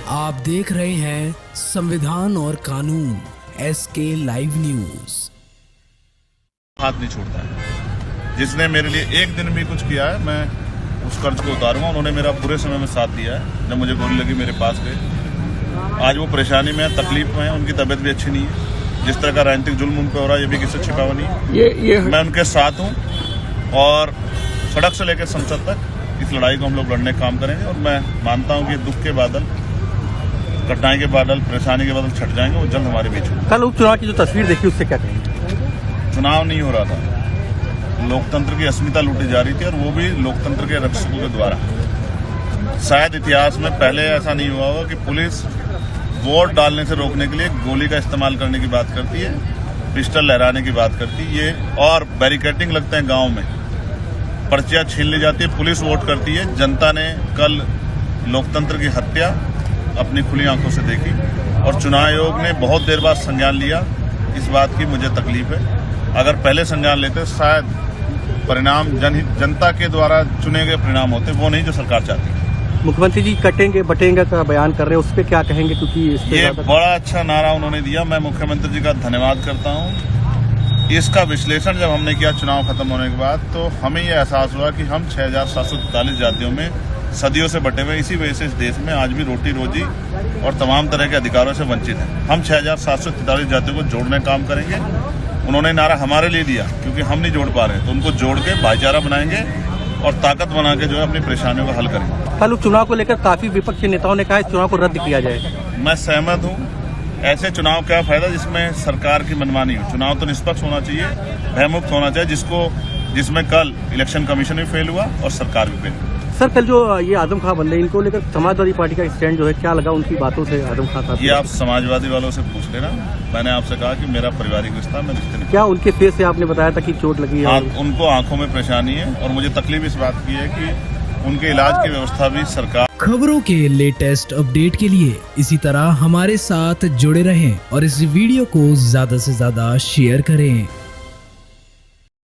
आप देख रहे हैं संविधान और कानून SK लाइव न्यूज। हाथ नहीं छूटता है। जिसने मेरे लिए एक दिन भी कुछ किया है, मैं उस कर्ज को उतारूंगा। उन्होंने मेरा पूरे समय में साथ दिया है। जब मुझे गोली लगी मेरे पास गए। आज वो परेशानी में है, तकलीफ में है, उनकी तबीयत भी अच्छी नहीं है। जिस तरह का राजनीतिक जुल्म उन पर हो रहा है, ये भी किसी छिपा हुआ नहीं है। मैं उनके साथ हूँ और सड़क से लेकर संसद तक इस लड़ाई को हम लोग लड़ने का काम करेंगे। और मैं मानता हूँ कि दुख के बादल, कठिनाई के बादल, परेशानी के बादल छट जाएंगे, वो जल्द हमारे बीच होंगे। कल उपचुनाव की जो तस्वीर देखी उससे क्या कहेंगे? चुनाव नहीं हो रहा था, लोकतंत्र की अस्मिता लूटी जा रही थी, और वो भी लोकतंत्र के रक्षकों के द्वारा। शायद इतिहास में पहले ऐसा नहीं हुआ होगा कि पुलिस वोट डालने से रोकने के लिए गोली का इस्तेमाल करने की बात करती है, पिस्टल लहराने की बात करती है, ये और बैरिकेडिंग लगते हैं गाँव में, पर्चियां छीन ली जाती है, पुलिस वोट करती है। जनता ने कल लोकतंत्र की हत्या अपनी खुली आंखों से देखी और चुनाव आयोग ने बहुत देर बाद संज्ञान लिया। इस बात की मुझे तकलीफ है। अगर पहले संज्ञान लेते शायद परिणाम जनता के द्वारा चुने गए परिणाम होते, वो नहीं जो सरकार चाहती है। मुख्यमंत्री जी कटेंगे बटेंगे का बयान कर रहे हैं, उस पर क्या कहेंगे? क्योंकि ये बड़ा अच्छा नारा उन्होंने दिया, मैं मुख्यमंत्री जी का धन्यवाद करता हूँ। इसका विश्लेषण जब हमने किया चुनाव खत्म होने के बाद, तो हमें ये एहसास हुआ कि हम 6743 जातियों में सदियों से बटे हुए, इसी वजह से इस देश में आज भी रोटी रोजी और तमाम तरह के अधिकारों से वंचित हैं। हम 6743 जातियों को जोड़ने का काम करेंगे। उन्होंने नारा हमारे लिए दिया क्योंकि हम नहीं जोड़ पा रहे हैं, तो उनको जोड़ के भाईचारा बनाएंगे और ताकत बना के जो है अपनी परेशानियों को हल करेंगे। कल उपचुनाव को लेकर काफी विपक्षी नेताओं ने कहा है चुनाव को रद्द किया जाए। मैं सहमत हूँ। ऐसे चुनाव क्या फायदा जिसमें सरकार की मनमानी हो। चुनाव तो निष्पक्ष होना चाहिए, भयमुक्त होना चाहिए, जिसमें कल इलेक्शन कमीशन भी फेल हुआ और सरकार भी फेल हुई। सर, कल जो ये आजम खां बंदे, इनको लेकर समाजवादी पार्टी का स्टैंड जो है, क्या लगा उनकी बातों से? आजम खां साहब, ये आप समाजवादी वालों से पूछ लेना। मैंने आपसे कहा कि मेरा पारिवारिक रिश्ता, मैं रिश्ते नहीं। क्या उनके फेस से आपने बताया था कि चोट लगी है? उनको आंखों में परेशानी है और मुझे तकलीफ इस बात की है कि उनके इलाज की व्यवस्था भी सरकार। खबरों के लेटेस्ट अपडेट के लिए इसी तरह हमारे साथ जुड़े रहें और इस वीडियो को ज्यादा से ज्यादा शेयर करें।